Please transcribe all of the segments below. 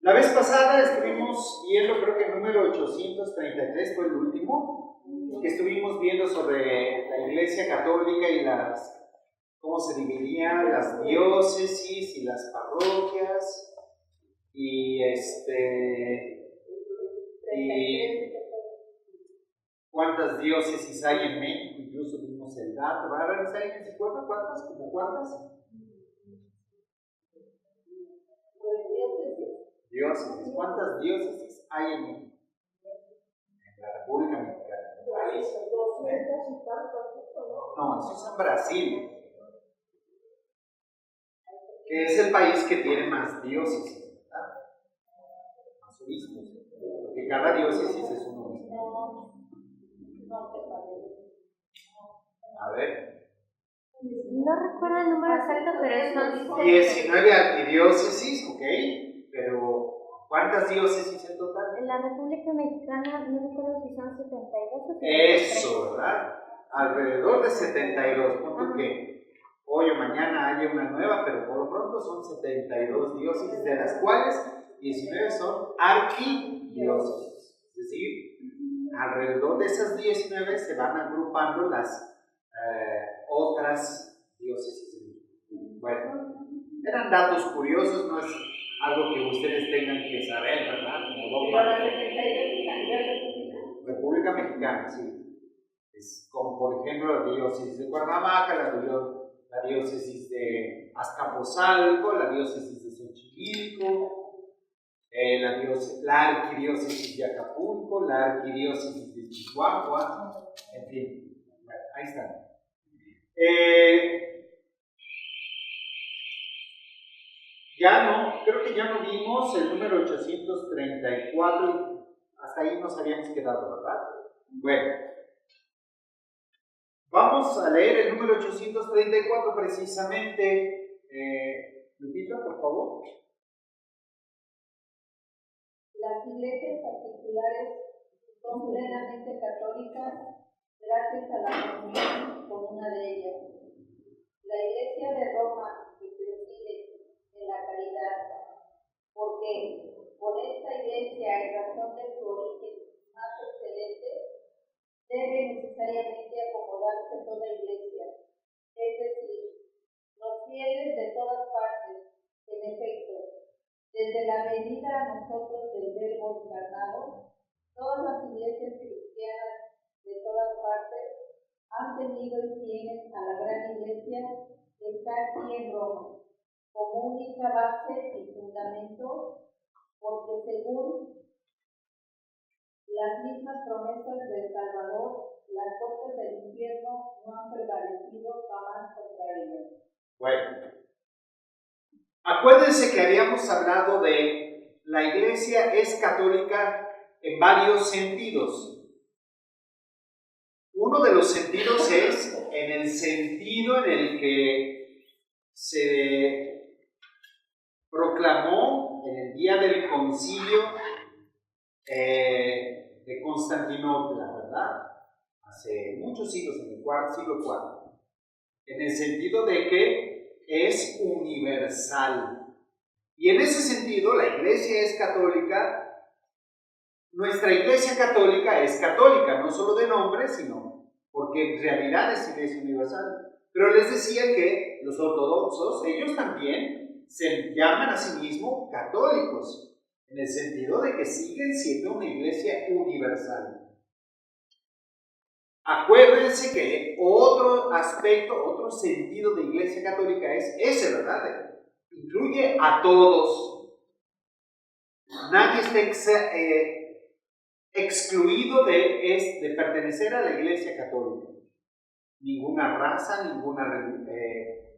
La vez pasada estuvimos viendo, creo que el número 833 fue el último, que estuvimos viendo sobre la Iglesia Católica y cómo se dividían las diócesis y las parroquias, y cuántas diócesis hay en México, incluso vimos el dato. A ver, ¿alguien se acuerda cuántas? ¿Cómo cuántas? Diócesis. ¿Cuántas diócesis hay en México? En la República Mexicana. No, eso es en Brasil, que es el país que tiene más diócesis, ¿verdad? Más obispos, porque cada diócesis es un obispo. A ver. No recuerdo el número exacto, pero son 19 arquidiócesis, ok, pero ¿cuántas diócesis en total? En la República Mexicana no recuerdo si son 72 o 73. Eso, ¿verdad? Alrededor de 72, punto que hoy o mañana haya una nueva, pero por lo pronto son 72 diócesis, de las cuales 19 son arquidiócesis. Es decir, alrededor de esas 19 se van agrupando las otras diócesis. Bueno, eran datos curiosos, no es algo que ustedes tengan que saber, ¿verdad? República Mexicana, sí. Es como por ejemplo la diócesis de Cuernavaca, la diócesis de Azcapotzalco, la diócesis de Xochimilco, la arquidiócesis de Acapulco, la arquidiócesis de Chihuahua, en fin, bueno, ahí están. Creo que ya no vimos el número 834, hasta ahí nos habíamos quedado, ¿verdad? Bueno, vamos a leer el número 834 precisamente. Lupita, por favor. Las iglesias particulares son plenamente católicas gracias a la comunión con una de ellas. La Iglesia de Roma, que preside en la caridad, porque con esta iglesia, en razón de su origen más excelente, debe necesariamente acomodarse toda iglesia, es decir, los fieles de todas partes. En efecto, desde la venida a nosotros del Verbo encarnado, todas las iglesias cristianas de todas partes han tenido y tienen a la gran iglesia que está aquí en Roma como única base y fundamento, porque según las mismas promesas del Salvador, las puertas del infierno no han prevalecido jamás contra ellas. Bueno, acuérdense que habíamos hablado de la iglesia es católica en varios sentidos. Uno de los sentidos es en el sentido en el que se proclamó en el día del concilio de Constantinopla, ¿verdad? Hace muchos siglos, en el siglo IV. En el sentido de que es universal. Y en ese sentido, la iglesia es católica. Nuestra iglesia católica es católica, no solo de nombre, sino porque en realidad es iglesia universal. Pero les decía que los ortodoxos, ellos también se llaman a sí mismos católicos, en el sentido de que siguen siendo una iglesia universal. Acuérdense que otro aspecto, otro sentido de iglesia católica es ese, ¿verdad? Incluye a todos. Nadie está excluido de pertenecer a la iglesia católica. Ninguna raza, ninguna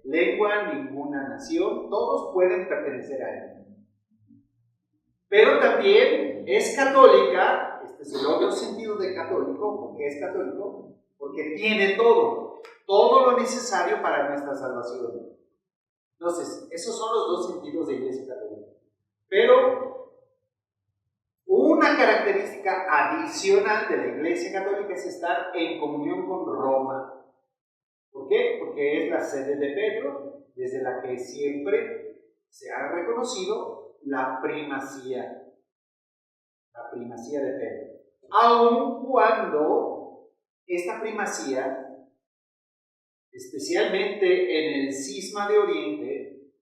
lengua, ninguna nación, todos pueden pertenecer a ella. Pero también es católica, este es el otro sentido de católico, porque es católico, porque tiene todo lo necesario para nuestra salvación. Entonces, esos son los dos sentidos de iglesia católica. Pero una característica adicional de la iglesia católica es estar en comunión con Roma. ¿Por qué? Porque es la sede de Pedro, desde la que siempre se ha reconocido la primacía de Pedro. Aun cuando esta primacía, especialmente en el cisma de Oriente,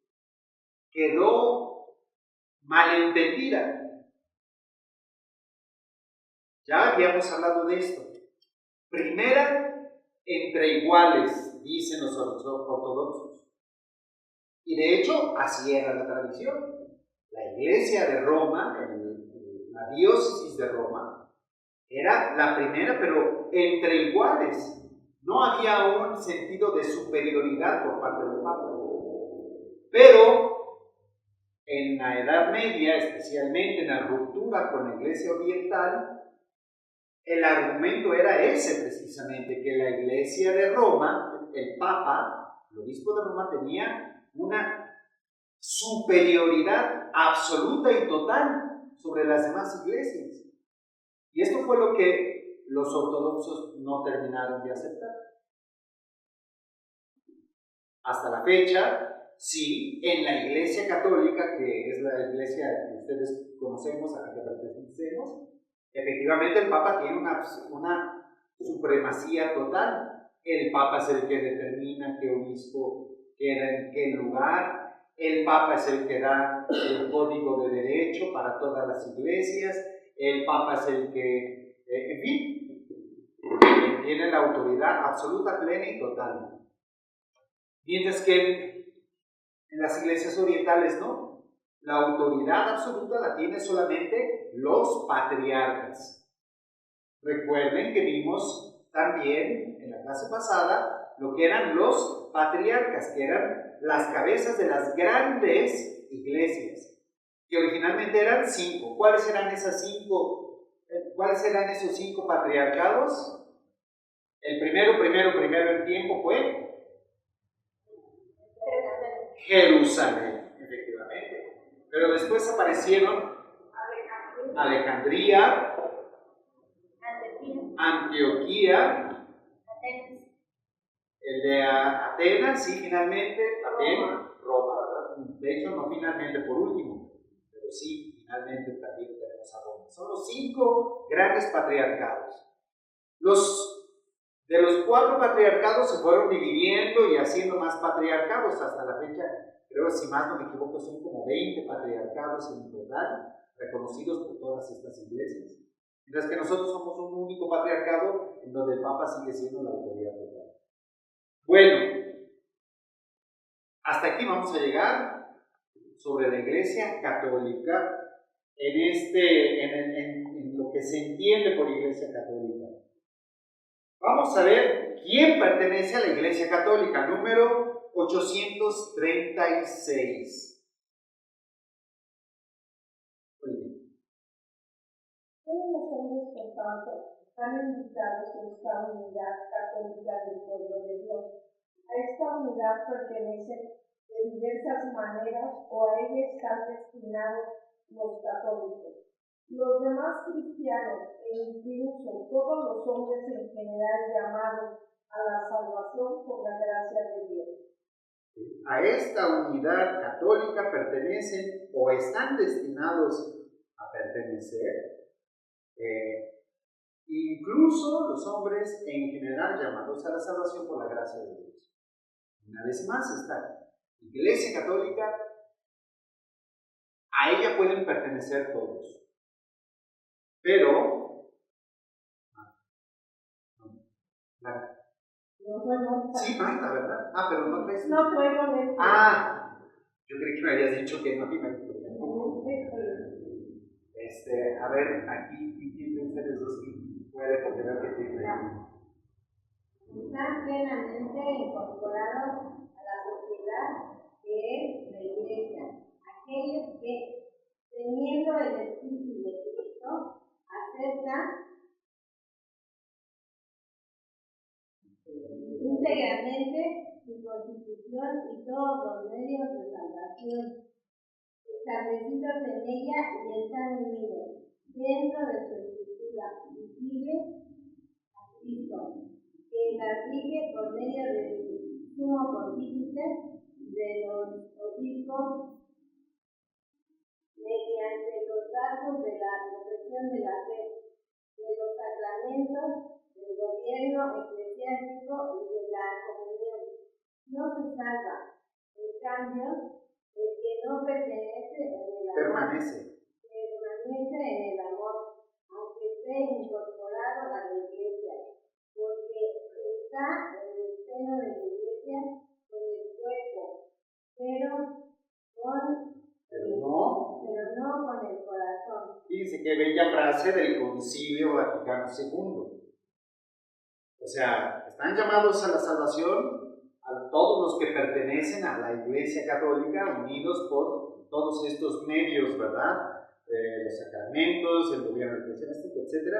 quedó malentendida. Ya habíamos hablado de esto. Primera entre iguales, dicen los ortodoxos. Y de hecho, así era la tradición. La iglesia de Roma, la diócesis de Roma, era la primera, pero entre iguales. No había un sentido de superioridad por parte del Papa. Pero en la Edad Media, especialmente en la ruptura con la Iglesia Oriental, el argumento era ese precisamente, que la Iglesia de Roma, el Papa, el obispo de Roma, tenía una superioridad absoluta y total sobre las demás iglesias. Y esto fue lo que los ortodoxos no terminaron de aceptar. Hasta la fecha, sí, en la Iglesia Católica, que es la iglesia que ustedes conocemos, a la que pertenecemos, efectivamente el Papa tiene una supremacía total. El Papa es el que determina qué obispo queda en qué lugar. El Papa es el que da el código de derecho para todas las iglesias. El Papa es el que, en fin, tiene la autoridad absoluta, plena y total. Mientras que en las iglesias orientales no. La autoridad absoluta la tienen solamente los patriarcas. Recuerden que vimos también en la clase pasada lo que eran los patriarcas, que eran las cabezas de las grandes iglesias, que originalmente eran 5. ¿Cuáles eran esos 5 patriarcados? El primero en tiempo fue Jerusalén, efectivamente. Pero después aparecieron Alejandría, Antioquía, el de Atenas, sí, finalmente, también Roma, ¿verdad? De hecho, no finalmente por último, pero sí, finalmente también tenemos a Roma. Son los 5 grandes patriarcados. De los 4 patriarcados se fueron dividiendo y haciendo más patriarcados hasta la fecha. Creo, si más no me equivoco, son como 20 patriarcados en total, reconocidos por todas estas iglesias. Mientras que nosotros somos un único patriarcado en donde el Papa sigue siendo la autoridad total. Bueno, hasta aquí vamos a llegar sobre la Iglesia Católica en lo que se entiende por Iglesia Católica. Vamos a ver quién pertenece a la Iglesia Católica, número 836. Todos los hombres, por tanto, están invitados a esta unidad católica del pueblo de Dios. A esta unidad pertenecen de diversas maneras o a ella están destinados los católicos. Los demás cristianos e incluso todos los hombres en general llamados a la salvación por la gracia de Dios. A esta unidad católica pertenecen o están destinados a pertenecer incluso los hombres en general llamados a la salvación por la gracia de Dios. Una vez más, esta Iglesia Católica, a ella pueden pertenecer todos. Pero sí, Marta, ¿verdad? Pero no ves. No puedo ver. Yo creí que me habías dicho que no. A ver, aquí, ¿quién de ustedes dos puede poner que tiene? Están plenamente incorporados a la sociedad que es la Iglesia. Aquellos que, teniendo el Espíritu de Cristo, aceptan íntegramente su constitución y todos los medios de salvación establecidos en ella y están unidos dentro de su estructura visible a Cristo, que la sigue por medio del sumo pontífice, de los obispos y cambio, el que no pertenece en el amor. Permanece. Permanece en el amor, aunque esté incorporado a la iglesia, porque está en el seno de la iglesia con el cuerpo, pero no con el corazón. Fíjense qué bella frase del Concilio Vaticano II. O sea, están llamados a la salvación a todos los que pertenecen a la Iglesia Católica, unidos por todos estos medios, ¿verdad? Los sacramentos, el gobierno eclesiástico, etc.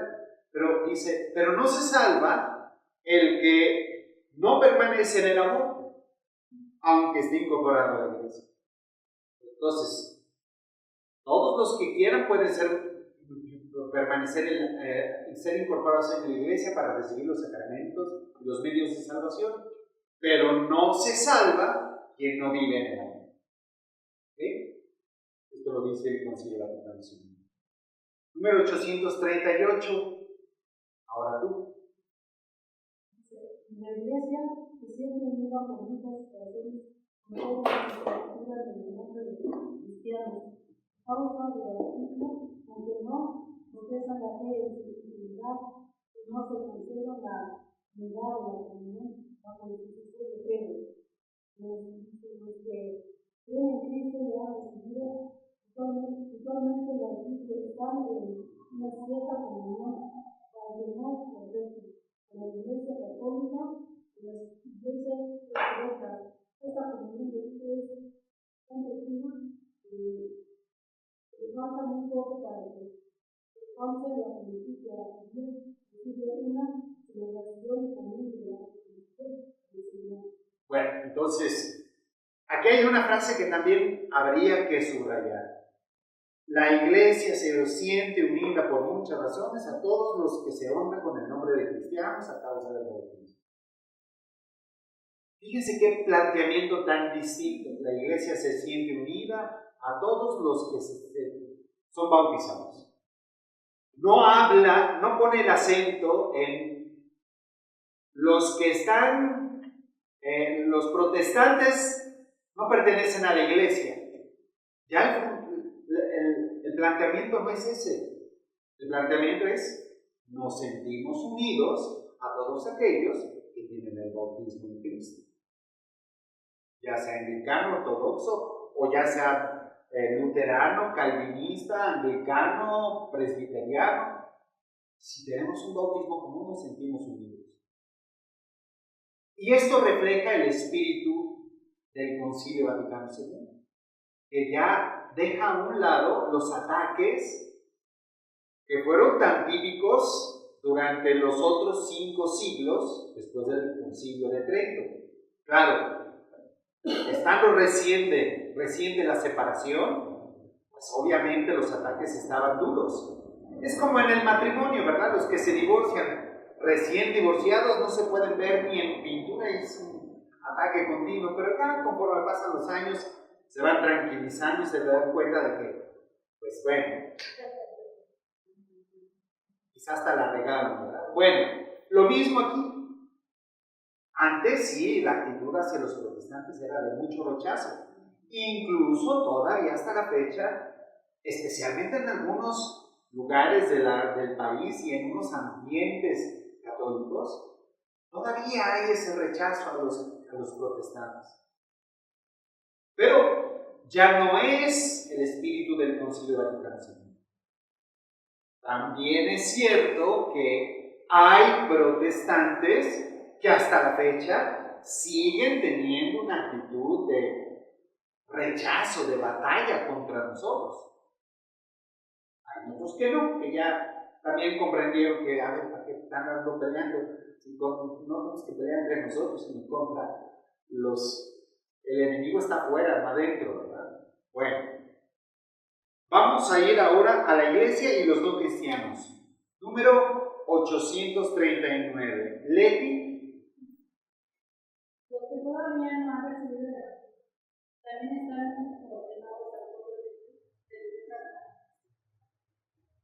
Pero dice, pero no se salva el que no permanece en el amor, aunque esté incorporado a la Iglesia. Entonces, todos los que quieran pueden permanecer ser incorporados en la iglesia para recibir los sacramentos y los medios de salvación, pero no se salva quien no vive en el amor. ¿Sí? Esto lo dice el Concilio Vaticano II. Número 838. Ahora tú. La iglesia se siente unida por muchas razones con todas las estructuras del nombre de cristianos, causa de bautismo, aunque no profesan la fe en su intimidad, no se conserva la unidad de la comunión bajo el sucesor de Pedro. Los que creen en Cristo y han recibido usualmente los hijos están en una cierta comunión, aunque no profesan. En la Iglesia Católica, en las iglesias ortodoxas, esta comunión de ustedes es tan profunda que falta muy poco para que alcance la plenitud de la comunión, recibe una celebración común de la Eucaristía del Señor. Bueno, entonces, aquí hay una frase que también habría que subrayar. La iglesia se siente unida por muchas razones a todos los que se honran con el nombre de cristianos a causa del bautismo. Fíjense qué planteamiento tan distinto. La iglesia se siente unida a todos los que son bautizados. No habla, no pone el acento en los que están, los protestantes no pertenecen a la iglesia. Ya el planteamiento no es ese. El planteamiento es, nos sentimos unidos a todos aquellos que tienen el bautismo en Cristo. Ya sea anglicano, ortodoxo, o ya sea luterano, calvinista, anglicano, presbiteriano. Si tenemos un bautismo común, nos sentimos unidos. Y esto refleja el espíritu del Concilio Vaticano II, que ya deja a un lado los ataques que fueron tan típicos durante los otros 5 siglos después del Concilio de Trento. Claro, estando reciente la separación, pues obviamente los ataques estaban duros. Es como en el matrimonio, ¿verdad? Los que se divorcian, recién divorciados, no se pueden ver ni en pintura, y es un ataque continuo, pero ya conforme pasan los años, se van tranquilizando y se dan cuenta de que, pues bueno, quizás hasta la regaron, ¿verdad? Bueno, lo mismo aquí. Antes sí, la actitud hacia los protestantes era de mucho rechazo. Incluso todavía hasta la fecha, especialmente en algunos lugares del país y en unos ambientes católicos, todavía hay ese rechazo a los protestantes. Pero ya no es el espíritu del Concilio Vaticano II. También es cierto que hay protestantes que hasta la fecha siguen teniendo una actitud de rechazo, de batalla contra nosotros. Hay otros que no, que ya también comprendieron que, a ver, ¿para qué están andando peleando? Si no tenemos que pelear entre nosotros, sino contra el enemigo está afuera, no adentro, ¿verdad? Bueno, vamos a ir ahora a la iglesia y los no cristianos. Número 839. Leti. Los que todavía no han recibido la también están ordenados al pueblo de Dios.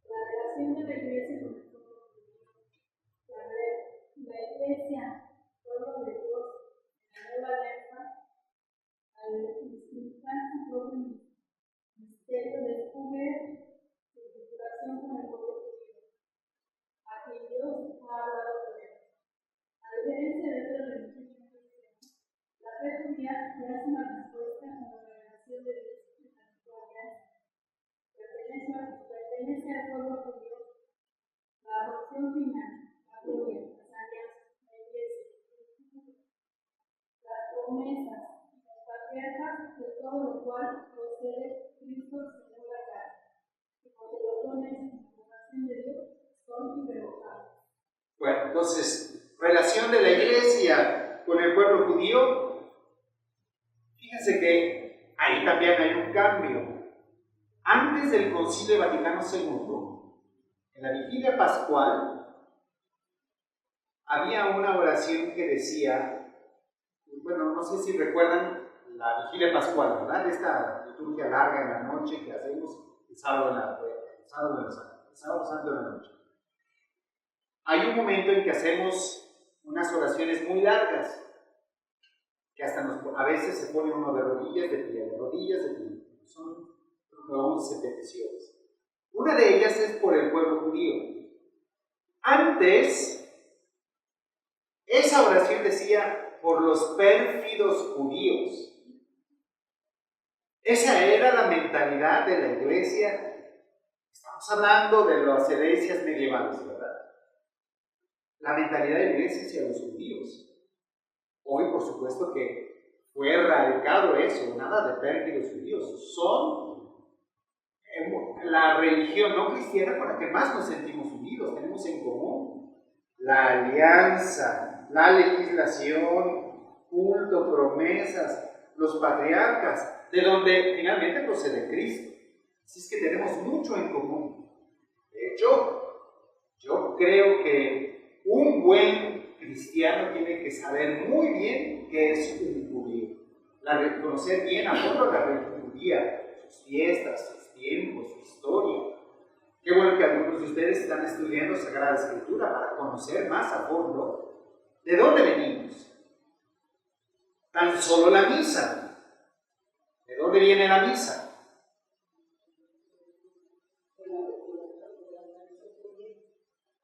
La relación de la iglesia con el pueblo de Dios. La iglesia, pueblo de Dios, en la nueva alianza, al promesas, los patriarcas, de todo lo cual procede Cristo según la carne, que porque los dones en la vocación de Dios son irrevocables. Bueno, entonces, relación de la iglesia con el pueblo judío. Fíjense que ahí también hay un cambio. Antes del Concilio Vaticano II, en la vigilia pascual, había una oración que decía, bueno, no sé si recuerdan la vigilia pascual, ¿verdad? Esta liturgia larga en la noche que hacemos el sábado santo en la noche. Hay un momento en que hacemos unas oraciones muy largas, que hasta a veces se pone uno de rodillas, de pie, de rodillas, de pie. Son 11 peticiones. Una de ellas es por el pueblo judío. Antes, esa oración decía por los pérfidos judíos. Esa era la mentalidad de la iglesia. Estamos hablando de las herencias medievales, ¿verdad? La mentalidad de la iglesia hacia los judíos. Hoy, por supuesto, que fue erradicado eso, nada de pérfidos judíos. Son la religión no cristiana con la que más nos sentimos unidos, tenemos en común la alianza, la legislación, culto, promesas, los patriarcas, de donde finalmente procede Cristo. Así es que tenemos mucho en común. De hecho, yo creo que un buen cristiano tiene que saber muy bien qué es un judío, conocer bien a fondo la religión judía, sus fiestas, sus tiempos, su historia. Qué bueno que algunos de ustedes están estudiando Sagrada Escritura para conocer más a fondo de dónde venimos. Tan solo la misa. ¿De dónde viene la misa?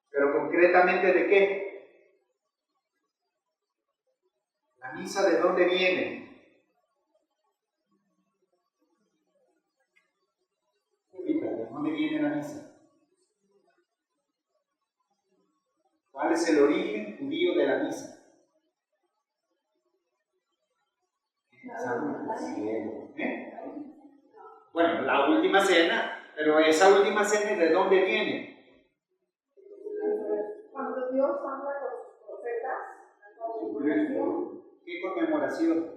Pero concretamente, ¿de qué? ¿La misa de dónde viene? ¿De dónde viene la misa? ¿Cuál es el origen judío de la misa? ¿Eh? Bueno, la última cena, pero esa última cena, ¿de dónde viene? Cuando Dios habla con los profetas, ¿Qué conmemoración?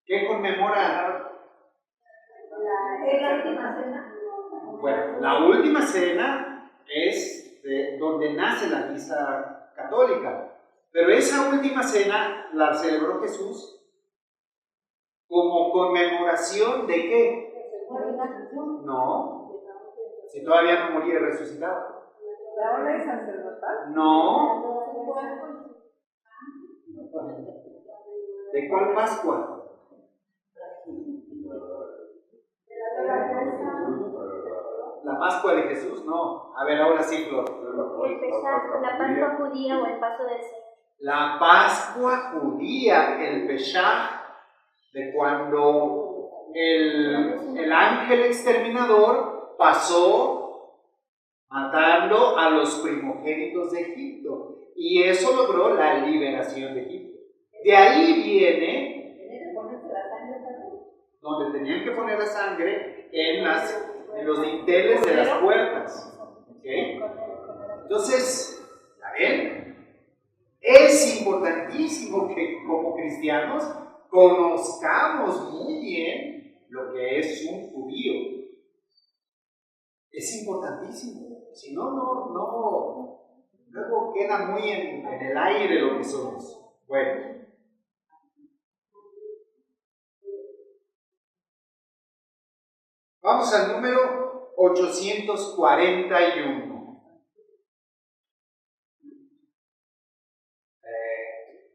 ¿Qué conmemora? la última cena. Bueno, la última cena es de donde nace la misa católica, pero esa última cena la celebró Jesús como conmemoración ¿de qué? No, si todavía no moría resucitado. ¿La orden sacerdotal? No. ¿De cuál Pascua? ¿La Pascua de Jesús? No. A ver, ahora sí, Flor. El Pesaj, la Pascua judía o el paso del Señor. La Pascua judía, el Pesaj, de cuando el ángel exterminador pasó matando a los primogénitos de Egipto. Y eso logró la liberación de Egipto. De ahí viene donde tenían que poner la sangre en los dinteles de las puertas. ¿Okay? Entonces, ¿está bien? Es importantísimo que como cristianos conozcamos muy bien lo que es un judío. Es importantísimo. Si no, luego queda muy en el aire lo que somos. Bueno. Vamos al número 841.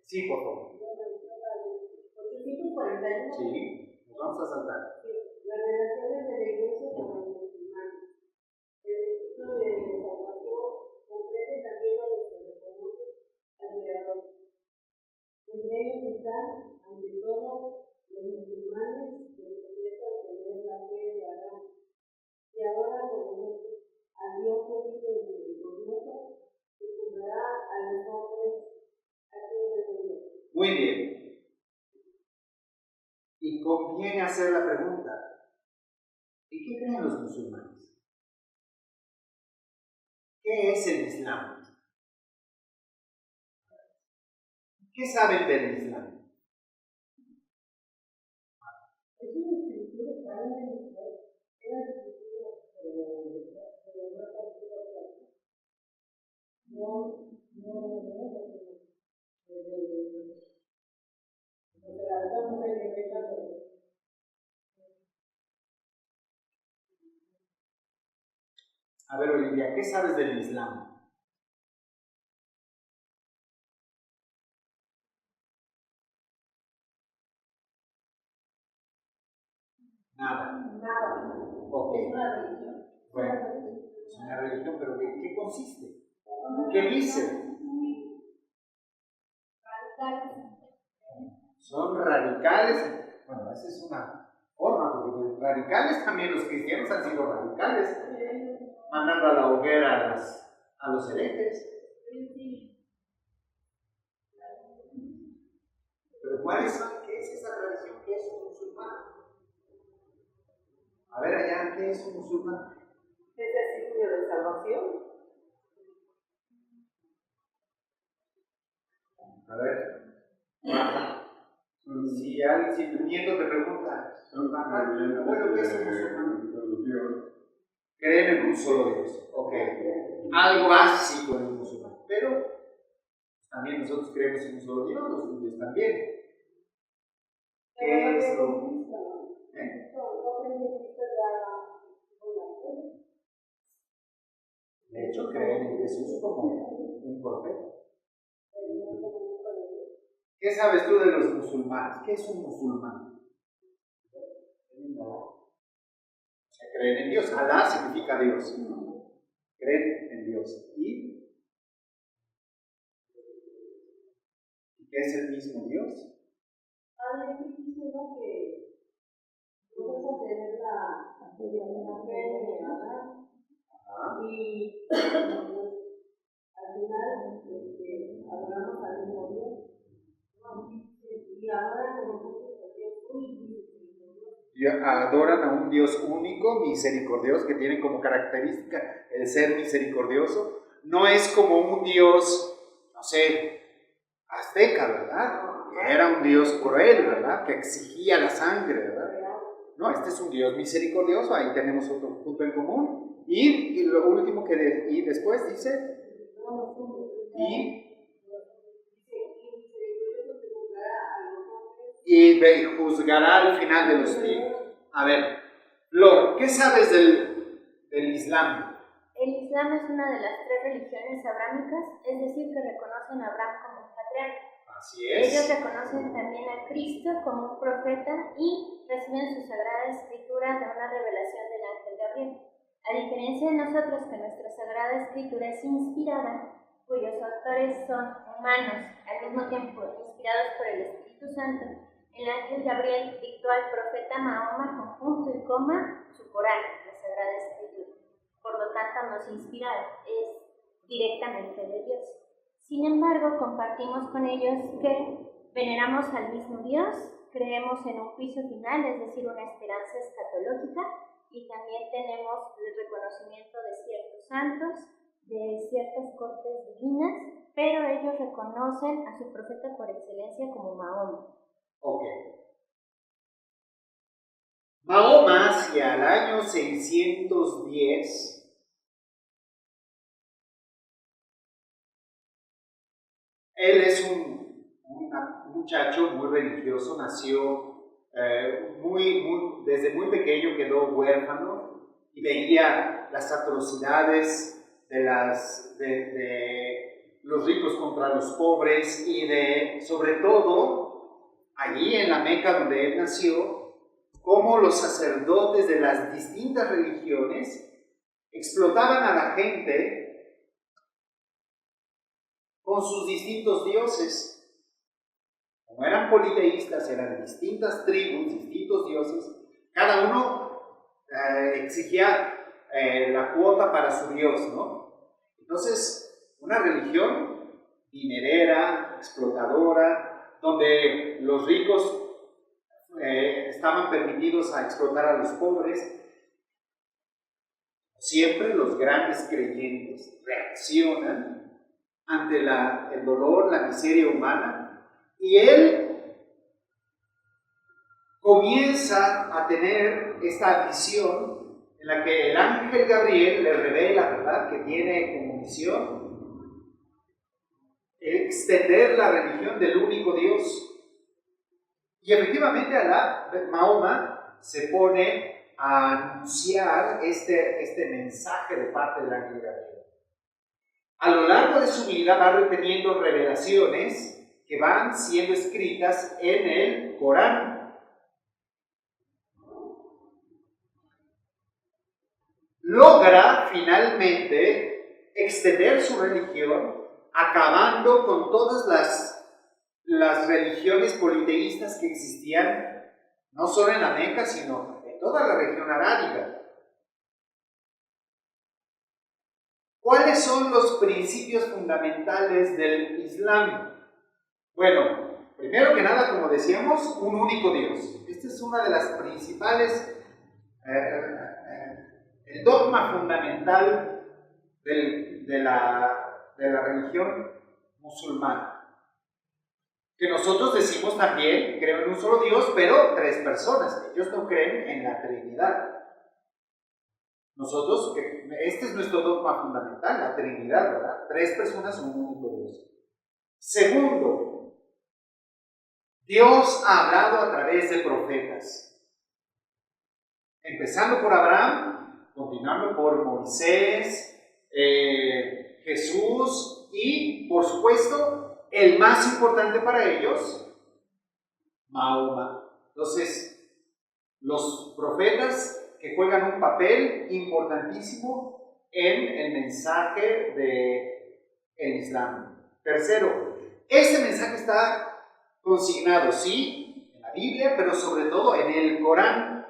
Sí, por favor. 841. Sí, nos vamos a saltar. Las relaciones de la Iglesia con los musulmanes. El ciclo de salvación comprende también a los que reconocen al Creador. Entre ellos están, ante todo, los musulmanes que profesan tener la fe de Adán y ahora conocen al Dios único y misericordioso que juzgará a los hombres a todo el mundo. Muy bien. conviene hacer la pregunta, ¿en qué creen los musulmanes? ¿Qué es el Islam? ¿Qué saben del Islam? Es una escritura que habla de era escritura, A ver, Olivia, ¿qué sabes del Islam? Nada. Ok. Es una religión. Bueno, es una religión, pero ¿de qué consiste? ¿Qué dice? Son radicales. Bueno, esa es una forma, porque radicales también los cristianos han sido radicales, mandando a la hoguera a los herejes. Pero ¿qué es esa tradición? ¿Qué es un musulmán? A ver allá, ¿qué es un musulmán? Es el signo de salvación. A ver. Si tu nieto te pregunta, bueno, ¿qué es un musulmán? Creen en un solo Dios. Ok. Algo básico en un musulmán. Pero también nosotros creemos en un solo Dios, los judíos también. ¿Qué es lo? De hecho, creen en Jesús como un profeta. ¿Qué sabes tú de los musulmanes? ¿Qué es un musulmán? Creen en Dios. Alá significa Dios. Creen en Dios. ¿Y qué es el mismo Dios? vamos a tener la fe de Abraham y al final adoramos al mismo Dios. Y ahora nosotros adoran a un Dios único, misericordioso, que tiene como característica el ser misericordioso. No es como un Dios, no sé, azteca, ¿verdad? Que era un Dios cruel, ¿verdad? Que exigía la sangre, ¿verdad? No, este es un Dios misericordioso, ahí tenemos otro punto en común. Y lo último y después dice, y juzgará al final de los tiempos. A ver, Flor, ¿qué sabes del Islam? El Islam es una de las 3 religiones abrámicas, es decir, que reconocen a Abraham como un patriarca. Así es. Ellos reconocen también a Cristo como un profeta y reciben su sagrada escritura de una revelación del ángel Gabriel. A diferencia de nosotros, que nuestra sagrada escritura es inspirada, cuyos autores son humanos, al mismo tiempo inspirados por el Espíritu Santo, el ángel Gabriel dictó al profeta Mahoma con punto y coma su Corán, la sagrada escritura. Por lo tanto, no es inspirada, es directamente de Dios. Sin embargo, compartimos con ellos que veneramos al mismo Dios, creemos en un juicio final, es decir, una esperanza escatológica, y también tenemos el reconocimiento de ciertos santos, de ciertas cortes divinas, pero ellos reconocen a su profeta por excelencia como Mahoma. Ok. Mahoma, hacia el año 610, él es un muchacho muy religioso, nació desde muy pequeño quedó huérfano y veía las atrocidades de los ricos contra los pobres y sobre todo, allí en la Meca donde él nació, cómo los sacerdotes de las distintas religiones explotaban a la gente con sus distintos dioses. Como eran politeístas, eran distintas tribus, distintos dioses, cada uno exigía la cuota para su dios, ¿no? Entonces, una religión dinerera, explotadora, donde los ricos estaban permitidos a explotar a los pobres. Siempre los grandes creyentes reaccionan ante el dolor, la miseria humana, y él comienza a tener esta visión en la que el ángel Gabriel le revela, ¿verdad?, que tiene como misión extender la religión del único Dios. Y efectivamente Mahoma se pone a anunciar este mensaje de parte del ángel Gabriel. A lo largo de su vida va reteniendo revelaciones que van siendo escritas en el Corán. Logra finalmente extender su religión, acabando con todas las religiones politeístas que existían, no solo en la Meca, sino en toda la región arábiga. ¿Cuáles son los principios fundamentales del Islam? Bueno, primero que nada, como decíamos, un único Dios. Esta es una de las principales, el dogma fundamental de la religión musulmana. Que nosotros decimos también, creo en un solo Dios, pero tres personas. Ellos no creen en la Trinidad. Nosotros, este es nuestro dogma fundamental, la Trinidad, ¿verdad? Tres personas son un único Dios. Segundo, Dios ha hablado a través de profetas. Empezando por Abraham, continuando por Moisés, Jesús y, por supuesto, el más importante para ellos, Mahoma. Entonces, los profetas que juegan un papel importantísimo en el mensaje del Islam. Tercero, este mensaje está consignado, sí, en la Biblia, pero sobre todo en el Corán,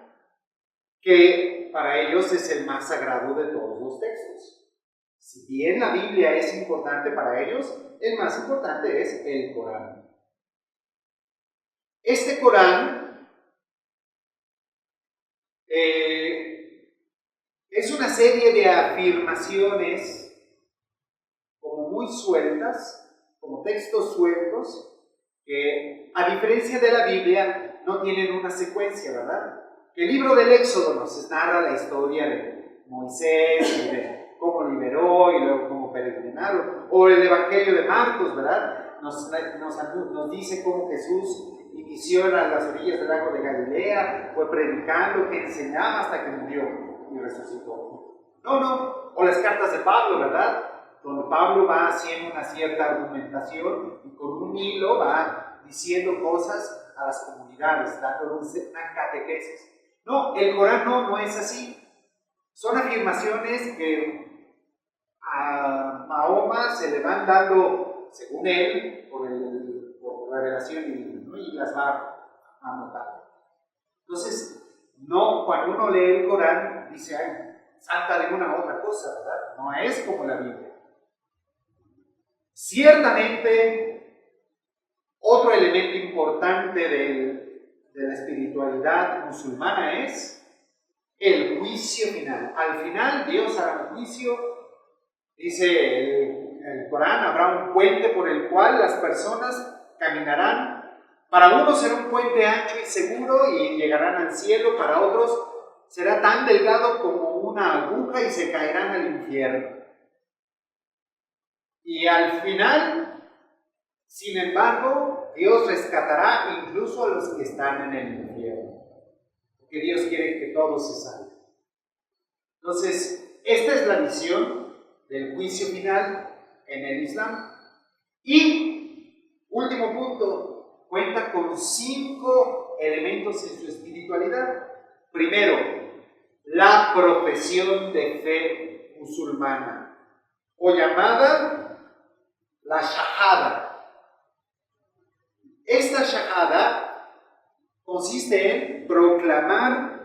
que para ellos es el más sagrado de todos los textos. Si bien la Biblia es importante para ellos, el más importante es el Corán. Este Corán es una serie de afirmaciones como muy sueltas, como textos sueltos, que a diferencia de la Biblia no tienen una secuencia, ¿verdad? El libro del Éxodo nos narra la historia de Moisés y de cómo liberó y luego cómo peregrinaron, o el Evangelio de Marcos, ¿verdad? Nos dice cómo Jesús inició a las orillas del lago de Galilea, fue predicando, que enseñaba hasta que murió y resucitó. No, o las cartas de Pablo, ¿verdad? Donde Pablo va haciendo una cierta argumentación y con un hilo va diciendo cosas a las comunidades, dando una catequesis. No, el Corán no es así. Son afirmaciones que a Mahoma se le van dando, según él, por revelación divina, ¿no? Y las va anotando. Entonces, no, cuando uno lee el Corán, dice, ay, salta de una a otra cosa, ¿verdad? No es como la Biblia. Ciertamente, otro elemento importante de la espiritualidad musulmana es el juicio final. Al final, Dios hará un juicio. Dice el Corán, habrá un puente por el cual las personas caminarán. Para unos será un puente ancho y seguro y llegarán al cielo. Para otros será tan delgado como una aguja y se caerán al infierno. Y al final, sin embargo, Dios rescatará incluso a los que están en el infierno. Porque Dios quiere que todos se salven. Entonces, esta es la visión del juicio final en el Islam. Y, último punto, cuenta con 5 elementos en su espiritualidad. Primero, la profesión de fe musulmana, o llamada la Shahada. Esta Shahada consiste en proclamar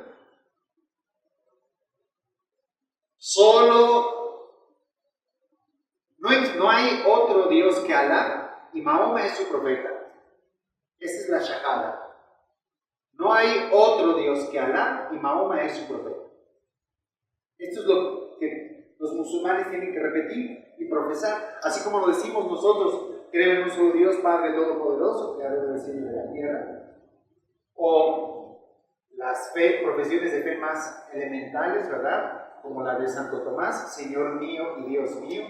no hay otro Dios que Alá y Mahoma es su profeta. Esa es la Shahada. No hay otro Dios que Alá y Mahoma es su profeta. Esto es lo que los musulmanes tienen que repetir y profesar, así como lo decimos nosotros: creo en un solo Dios, Padre Todopoderoso, creador del cielo y de la tierra. O las profesiones de fe más elementales, ¿verdad? Como la de Santo Tomás, Señor mío y Dios mío.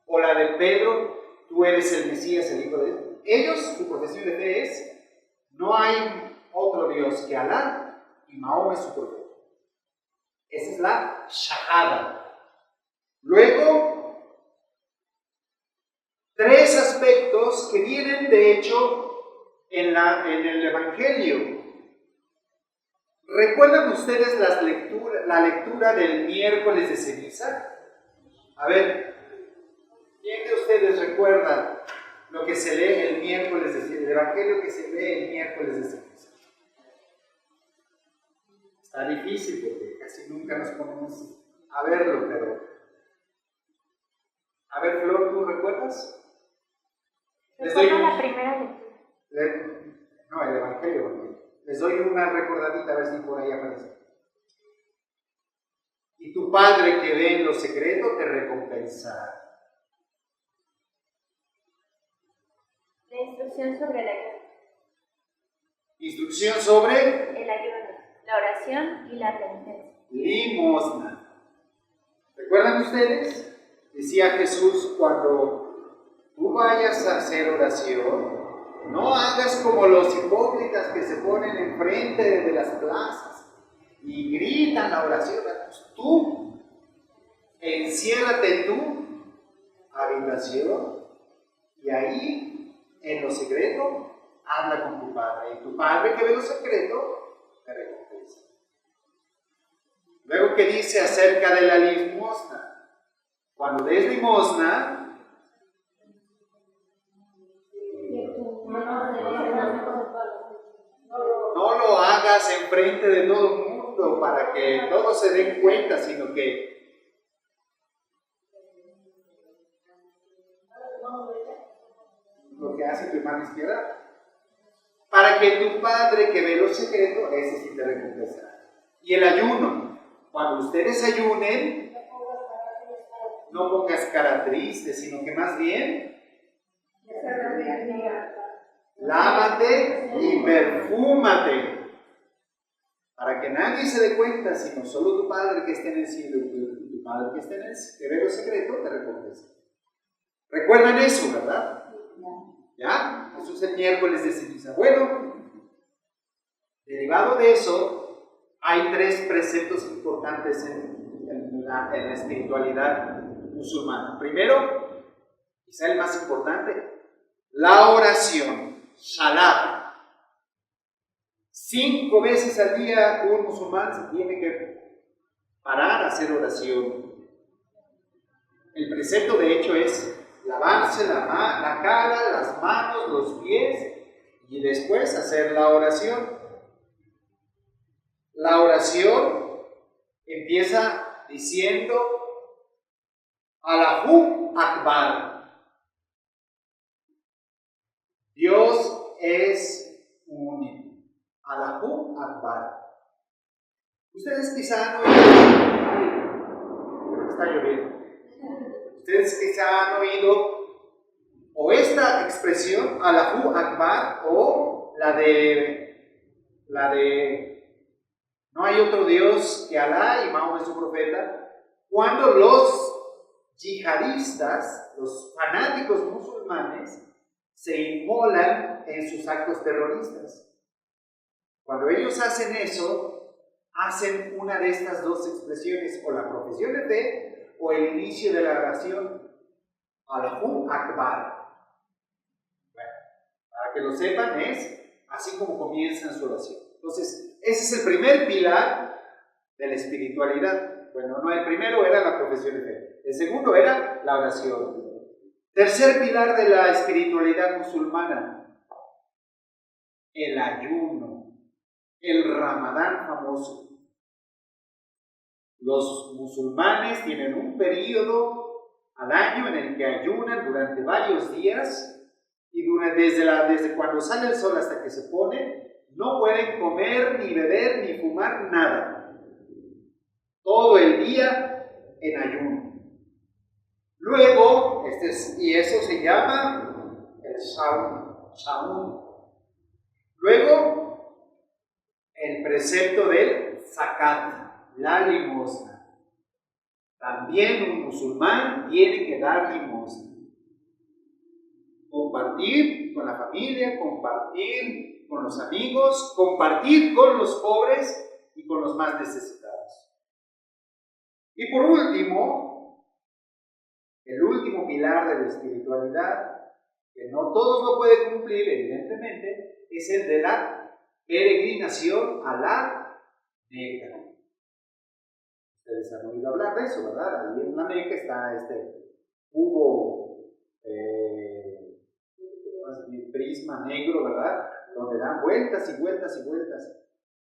O la de Pedro, tú eres el Mesías, el Hijo de Dios. Ellos, su profesión de fe es: no hay otro Dios que Alá y Mahoma es su profeta. Esa es la Shahada. Luego, tres aspectos que vienen de hecho en el Evangelio. ¿Recuerdan ustedes la lectura del miércoles de ceniza? A ver, ¿quién de ustedes recuerda lo que se lee el miércoles de ceniza? El Evangelio que se lee el miércoles de ceniza. Está difícil porque casi nunca nos ponemos a verlo, pero... A ver, Flor, ¿tú recuerdas? Recuerdo la primera lectura. No, el Evangelio. Les doy una recordadita a ver si por ahí aparece. Y tu Padre que ve en lo secreto te recompensará. La instrucción sobre el ayuno. Instrucción sobre El ayuno, la oración y la penitencia. limosna. ¿Recuerdan ustedes? Decía Jesús: cuando tú vayas a hacer oración, no hagas como los hipócritas que se ponen enfrente de las plazas y gritan la oración. Tú enciérrate en tu habitación y ahí, en lo secreto, habla con tu Padre. Y tu Padre que ve lo secreto te recompensa. Luego, ¿qué dice acerca de la limosna? Cuando des limosna, no lo hagas enfrente de todo el mundo para que todos se den cuenta, sino que lo que hace tu hermano izquierda, para que tu Padre que ve lo secreto, ese sí te recompensará. Y el ayuno, cuando ustedes ayunen, no pongas cara triste, sino que más bien lávate y perfúmate, para que nadie se dé cuenta, sino solo tu Padre que está en el cielo y tu Padre que está en el cielo, que ve lo secreto, te recompensa. ¿Recuerdan eso, verdad? ¿Ya? Eso es el miércoles de ceniza. Bueno, derivado de eso, hay tres preceptos importantes en la espiritualidad musulmana. Primero, quizá el más importante, la oración, salat. 5 veces al día un musulmán se tiene que parar a hacer oración. El precepto de hecho es lavarse la cara, las manos, los pies y después hacer la oración. La oración empieza diciendo Allahu Akbar. Dios es único. Allahu Akbar. Ustedes quizá han oído, está lloviendo. Ustedes quizá han oído o esta expresión Allahu Akbar o la de no hay otro Dios que Alá y Mahoma es su profeta, cuando los yihadistas, los fanáticos musulmanes, se inmolan en sus actos terroristas. Cuando ellos hacen eso, hacen una de estas dos expresiones, o la profesión de fe, o el inicio de la oración, Allahu Akbar. Bueno, para que lo sepan, es así como comienzan su oración. Entonces, ese es el primer pilar de la espiritualidad. Bueno, no, el primero era la profesión de fe. El segundo era la oración. Tercer pilar de la espiritualidad musulmana, el ayuno, el Ramadán famoso. Los musulmanes tienen un periodo al año en el que ayunan durante varios días y desde cuando sale el sol hasta que se pone, no pueden pueden comer, ni beber, ni fumar, nada. Todo el día en ayuno. Luego, y eso se llama el Shaun. Luego, el precepto del zakat, la limosna. También un musulmán tiene que dar limosna. Compartir con la familia, compartir con los amigos, compartir con los pobres y con los más necesitados. Y por último, el último pilar de la espiritualidad, que no todos lo pueden cumplir, evidentemente, es el de la peregrinación a la Meca. Ustedes han oído hablar de eso, ¿verdad? Ahí en la Meca está este cubo, prisma negro, ¿verdad? Donde dan vueltas y vueltas y vueltas.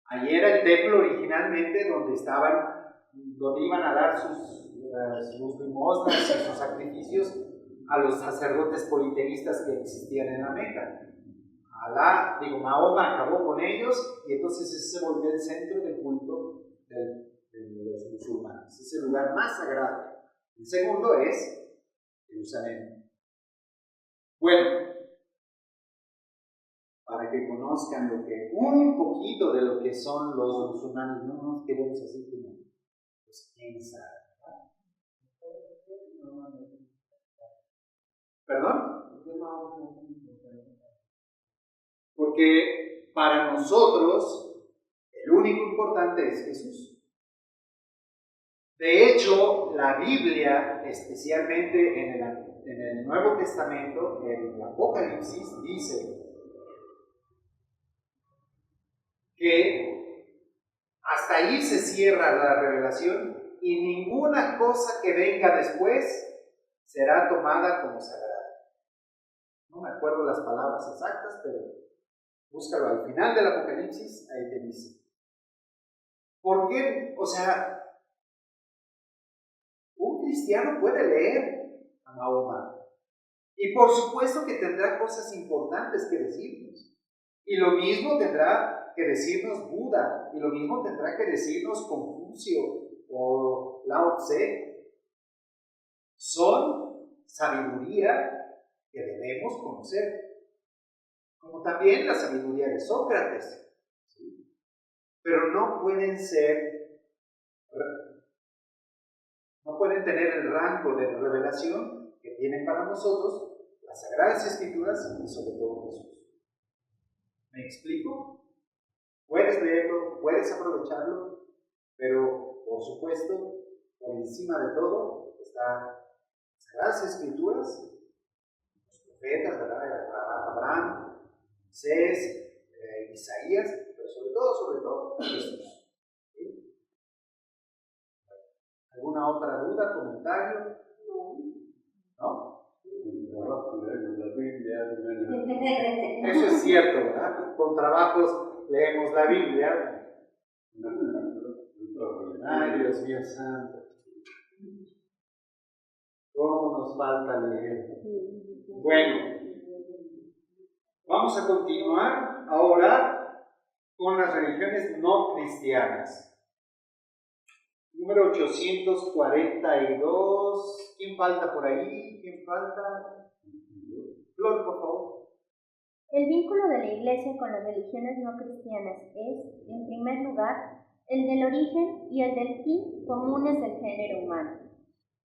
Ahí era el templo originalmente donde iban a dar sus limosnas y sus sacrificios a los sacerdotes politeístas que existían en la Meca. Mahoma acabó con ellos y entonces ese se volvió el centro del culto de los musulmanes. Es el lugar más sagrado. El segundo es Jerusalén. Bueno, para que conozcan un poquito de lo que son los musulmanes, no nos quedemos así como, pues quién sabe. ¿Perdón? Porque para nosotros el único importante es Jesús. De hecho, la Biblia, especialmente en el Nuevo Testamento, en el Apocalipsis, dice que hasta ahí se cierra la revelación y ninguna cosa que venga después será tomada como sagrada. No me acuerdo las palabras exactas, pero búscalo al final del Apocalipsis, ahí te dice. ¿Por qué? O sea, un cristiano puede leer a Mahoma y por supuesto que tendrá cosas importantes que decirnos. Y lo mismo tendrá que decirnos Buda, y lo mismo tendrá que decirnos Confucio o Lao Tse. Son sabiduría que debemos conocer, como también la sabiduría de Sócrates, ¿sí? Pero no pueden tener el rango de revelación que tienen para nosotros las Sagradas Escrituras y sobre todo Jesús. ¿Me explico? Puedes leerlo, puedes aprovecharlo, pero por supuesto, por encima de todo están las Sagradas Escrituras, los profetas, ¿verdad? Abraham, Moisés, Isaías, pero sobre todo Jesús. ¿Sí? ¿Alguna otra duda, comentario? ¿No? Eso es cierto, ¿verdad? Con trabajos leemos la Biblia. Ay, Dios mío santo. ¿Cómo nos falta leer? Bueno, vamos a continuar ahora con las religiones no cristianas. Número 842. ¿Quién falta por ahí? ¿Quién falta? Flor, por favor. El vínculo de la Iglesia con las religiones no cristianas es, en primer lugar, el del origen y el del fin comunes del género humano.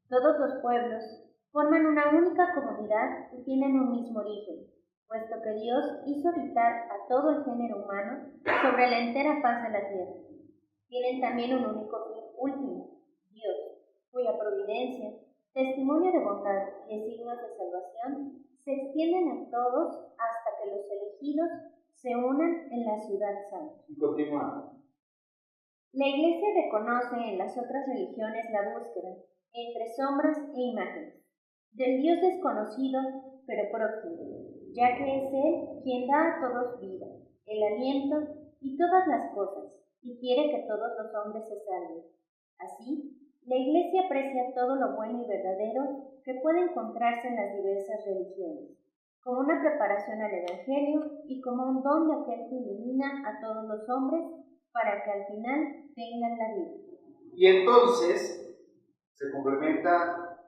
Todos los pueblos forman una única comunidad y tienen un mismo origen, puesto que Dios hizo habitar a todo el género humano sobre la entera faz de la tierra. Tienen también un único fin último, Dios, cuya providencia, testimonio de bondad y signos de salvación se extienden a todos hasta que los elegidos se unan en la ciudad santa. Y continuamos. La Iglesia reconoce en las otras religiones la búsqueda, entre sombras e imágenes, del Dios desconocido pero próximo, ya que es Él quien da a todos vida, el aliento y todas las cosas, y quiere que todos los hombres se salven. Así, la Iglesia aprecia todo lo bueno y verdadero que puede encontrarse en las diversas religiones, como una preparación al Evangelio y como un don de aquel que ilumina a todos los hombres para que al final tengan la vida. Y entonces se complementa,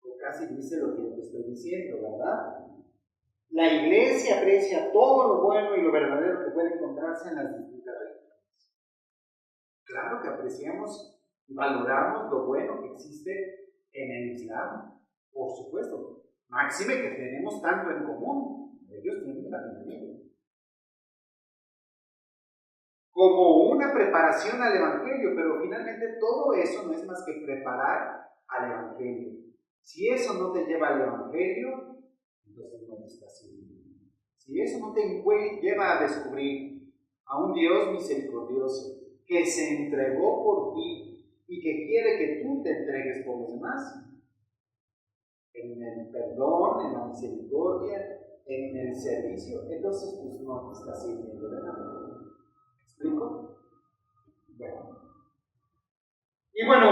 o casi dice lo que te estoy diciendo, ¿verdad? La Iglesia aprecia todo lo bueno y lo verdadero que puede encontrarse en las distintas religiones. Claro que apreciamos y valoramos lo bueno que existe en el Islam, por supuesto. Máxime que tenemos tanto en común. Ellos tienen la Biblia como una preparación al Evangelio, pero finalmente todo eso no es más que preparar al Evangelio. Si eso no te lleva al Evangelio, entonces no te estás sirviendo. Si eso no te lleva a descubrir a un Dios misericordioso que se entregó por ti y que quiere que tú te entregues por los demás, en el perdón, en la misericordia, en el servicio, entonces pues no te estás sirviendo de nada. ¿Me explico? Bueno. Y bueno,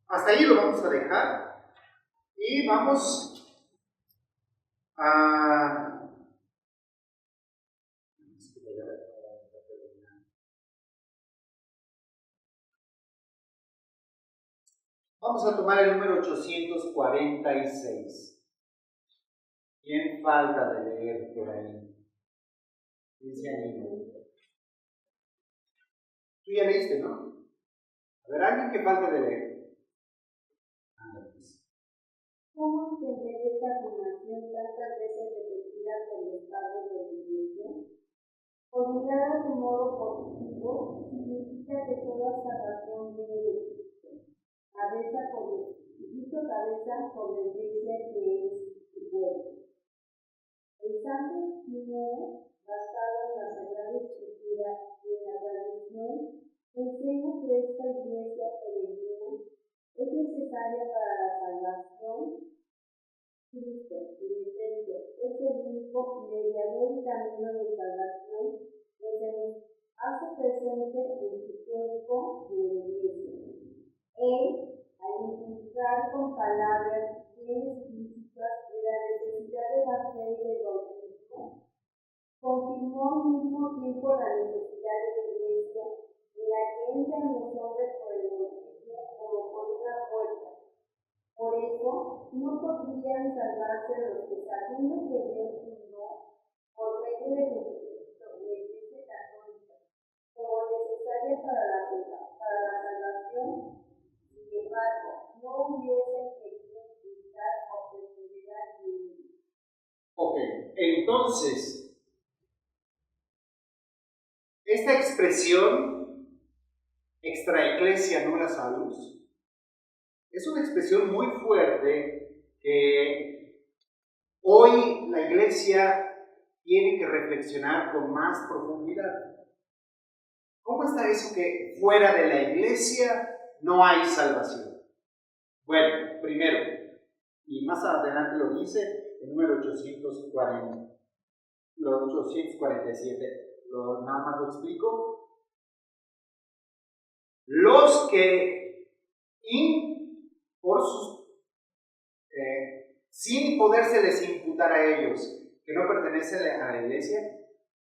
hasta ahí lo vamos a dejar y vamos a... Vamos a tomar el número 846. ¿Quién falta de leer por ahí? ¿Quién se anima? Tú ya leíste, ¿no? A ver, alguien que falta de leer. ¿Cómo entender esta afirmación tantas veces repetida por los padres de la Iglesia? Formulada de modo positivo, significa que toda salvación viene de Cristo, cabeza por la Iglesia que es su pueblo. El santo Simeón, basado en la Sagrada Escritura y en la tradición, enseña que esta Iglesia peregrina es necesaria para la salvación. Cristo, en efecto, es el único mediador y camino de salvación que se nos hace presente en su cuerpo y en la Iglesia. Él, al inculcar con palabras bien explícitas de la necesidad de la fe y del bautismo, confirmó al mismo tiempo la necesidad de la Iglesia en la que entran los hombres por el bautismo como por una puerta. Por eso, no podrían salvarse los que, sabiendo que Dios fundó por medio de Jesucristo la Iglesia católica como necesaria para la salvación, sin embargo, no hubiesen querido utilizar o perseverar en ello. Ok, entonces, esta expresión extra ecclesia nulla salus es una expresión muy fuerte que hoy la Iglesia tiene que reflexionar con más profundidad. ¿Cómo está eso que fuera de la Iglesia no hay salvación? Bueno, primero, y más adelante lo dice el número 847, nada más lo explico. Los que sin podérseles imputar a ellos que no pertenecen a la Iglesia,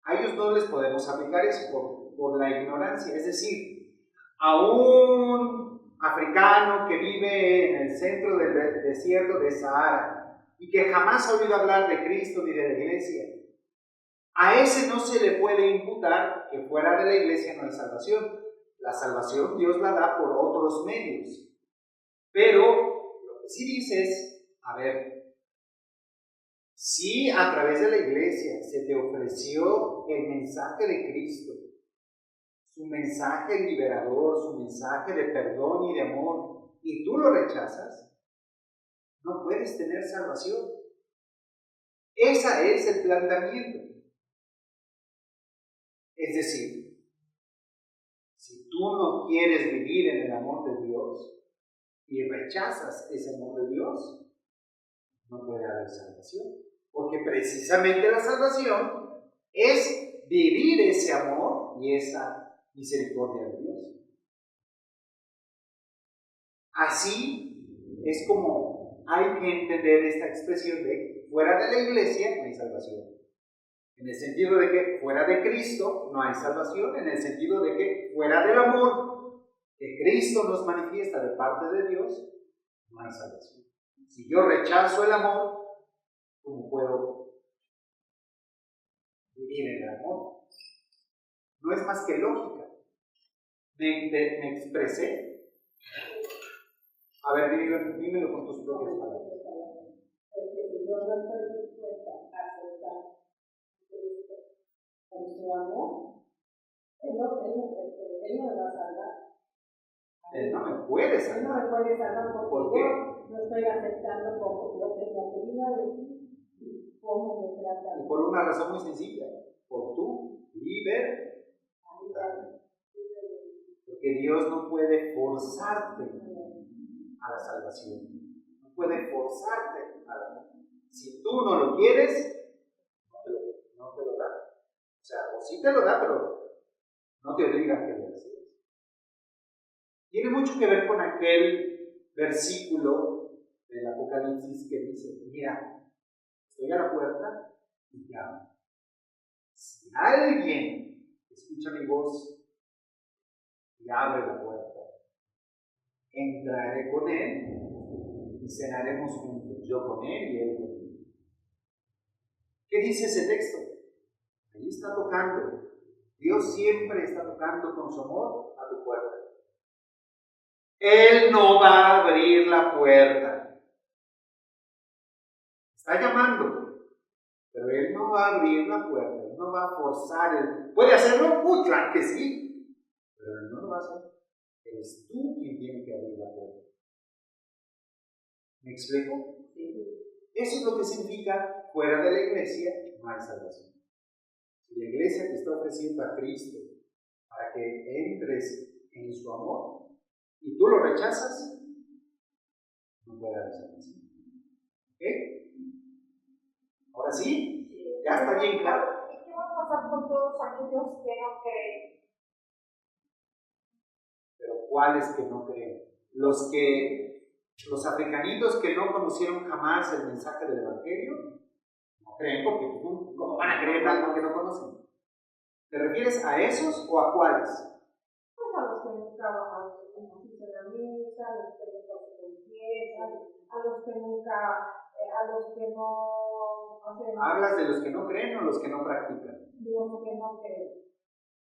a ellos no les podemos aplicar eso por la ignorancia. Es decir, a un africano que vive en el centro del desierto de Sahara y que jamás ha oído hablar de Cristo ni de la Iglesia, a ese no se le puede imputar que fuera de la Iglesia no hay salvación. La salvación Dios la da por otros medios. Pero lo que sí dice es, a ver, si a través de la Iglesia se te ofreció el mensaje de Cristo, su mensaje liberador, su mensaje de perdón y de amor, y tú lo rechazas, no puedes tener salvación. Ese es el planteamiento. Es decir, si tú no quieres vivir en el amor de Dios y rechazas ese amor de Dios, no puede haber salvación. Porque precisamente la salvación es vivir ese amor y esa misericordia de Dios. Así es como hay que entender esta expresión de que fuera de la iglesia no hay salvación. En el sentido de que fuera de Cristo no hay salvación, en el sentido de que fuera del amor que Cristo nos manifiesta de parte de Dios, no hay salvación. Si yo rechazo el amor, ¿cómo puedo vivir en el amor? No es más que lógica. Me expresé. A ver, dímelo con tus propias palabras. Porque si yo no estoy dispuesta a aceptar con su amor, él no me va a salvar. Él no me puede Él no salvar. me puede salvar porque ¿Por qué? yo no estoy aceptando como lo que es la vida de ti y cómo me trata. Y por una razón muy sencilla, por tu libertad. Porque Dios no puede forzarte a la salvación. No puede forzarte a la... Si tú no lo quieres, no te lo da. O sea, o sí te lo da, pero no te obliga a que lo recibas. Tiene mucho que ver con aquel versículo del Apocalipsis que dice, mira, estoy a la puerta y llamo. Si alguien escucha mi voz y abre la puerta, entraré con él y cenaremos juntos, yo con él y él conmigo. ¿Qué dice ese texto? Ahí está tocando. Dios siempre está tocando con su amor a tu puerta. Él no va a abrir la puerta. Está llamando, pero Él no va a abrir la puerta. Él no va a forzar. ¿Puede hacerlo? Claro que sí, pero Él no lo va a hacer. Eres tú quien tiene que abrir la puerta. ¿Me explico? Eso es lo que significa fuera de la iglesia no hay salvación. Si la iglesia te está ofreciendo a Cristo para que entres en su amor y tú lo rechazas, no puede haber salvación. ¿Ok? Ahora sí, ya está bien claro. ¿Y qué va a pasar con todos aquellos que no creen? Pero ¿cuáles que no creen? Los africanitos que no conocieron jamás el mensaje del Evangelio, no creen porque ¿cómo van a creer algo que no conocen? ¿Te refieres a esos o a cuáles? Pues a los que no trabajan en la misa, a los que nunca se confiesan, a los que no hacen. ¿Hablas de los que no creen o los que no practican? Los que no creen.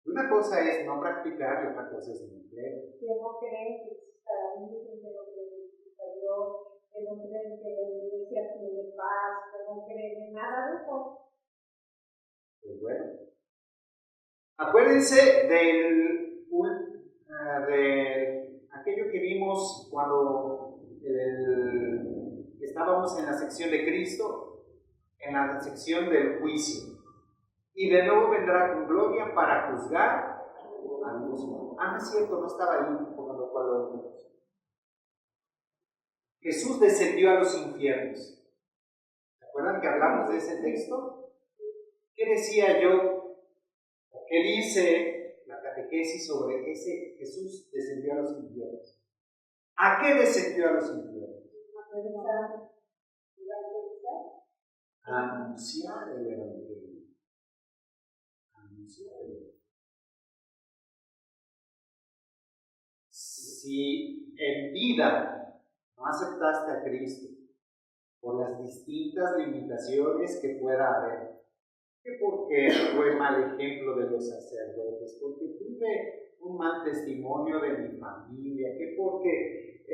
Una cosa es no practicar y otra cosa es no creer. Que no creen que exista la Virgen, que no creen que exista Dios, que no creen que la iglesia tiene paz, que no creen en nada de eso. Pues bueno. Acuérdense de aquello que vimos cuando estábamos en la sección de Cristo, en la sección del juicio. Y de nuevo vendrá con gloria para juzgar a los humanos. No es cierto, no estaba ahí cuando Jesús descendió a los infiernos. ¿Se acuerdan que hablamos de ese texto? ¿Qué decía yo? ¿O qué dice la catequesis sobre ese Jesús descendió a los infiernos? ¿A qué descendió a los infiernos? A anunciar el Evangelio. Si en vida no aceptaste a Cristo por las distintas limitaciones que pueda haber, que porque fue mal ejemplo de los sacerdotes, porque tuve un mal testimonio de mi familia, que porque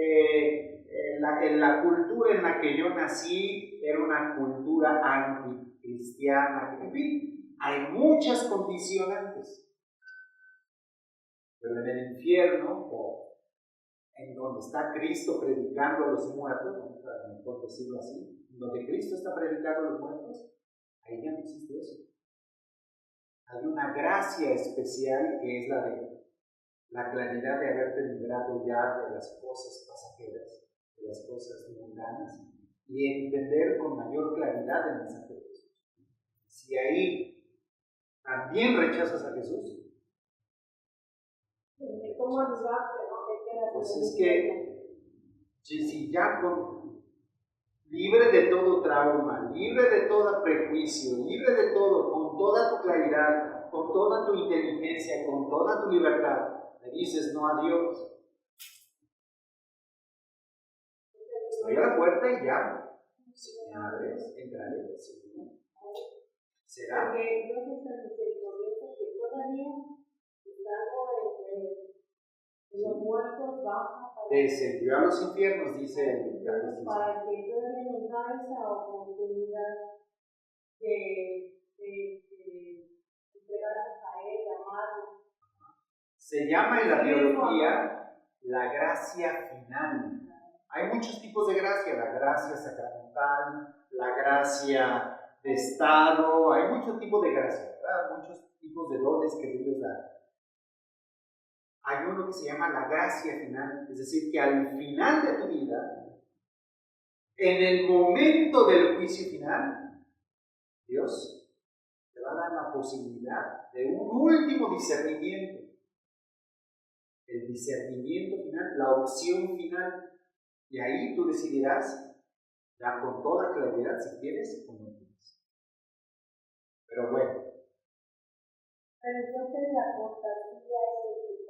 la cultura en la que yo nací era una cultura anticristiana, en fin, hay muchas condicionantes. Pero en el infierno, o en donde está Cristo predicando a los muertos, para mejor decirlo así, donde Cristo está predicando a los muertos, ahí ya no existe eso. Hay una gracia especial que es la de la claridad de haberte librado ya de las cosas pasajeras, de las cosas mundanas, y entender con mayor claridad el mensaje de Jesús. Si ahí también rechazas a Jesús, ¿Cómo ayudarte? pues es que si ya libre de todo trauma, libre de todo prejuicio, libre de todo, con toda tu claridad, con toda tu inteligencia, con toda tu libertad, le dices no a Dios. Estoy a la puerta y llamo. Si me abres, entraré. Si no, será. Porque Dios es tan misericordioso que todavía, estando en los muertos, baja para Descendió a los infiernos, dice el catecismo. para que todavía nos da esa oportunidad de entregarnos a Él, amarlo. Se llama en la teología la gracia final. Hay muchos tipos de gracia, la gracia sacramental, la gracia de estado, hay muchos tipos de gracia, ¿verdad? Muchos tipos de dones que Dios da. Hay uno que se llama la gracia final, es decir, que al final de tu vida, en el momento del juicio final, Dios te va a dar la posibilidad de un último discernimiento. El discernimiento final, la opción final. Y ahí tú decidirás, ya con toda claridad, si quieres o no quieres. Pero bueno. Pero entonces la apostasía es el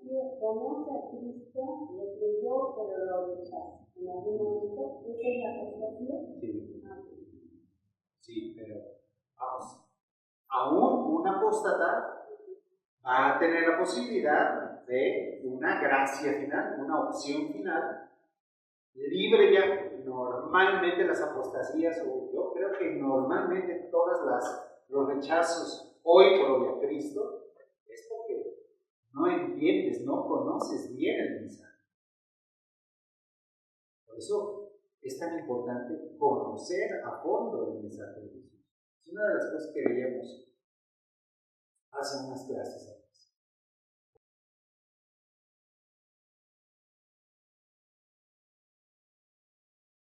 que conoce a Cristo, le creyó, pero lo rechaza. En algún momento, ¿esa es la apostasía? Sí. Sí, pero vamos. Aún un apóstata va a tener la posibilidad de una gracia final, una opción final, libre ya. Normalmente las apostasías, o yo creo que normalmente los rechazos hoy por hoy a Cristo, es porque no entiendes, no conoces bien el mensaje. Por eso es tan importante conocer a fondo el mensaje de Jesús. Es una de las cosas que veíamos hace unas clases.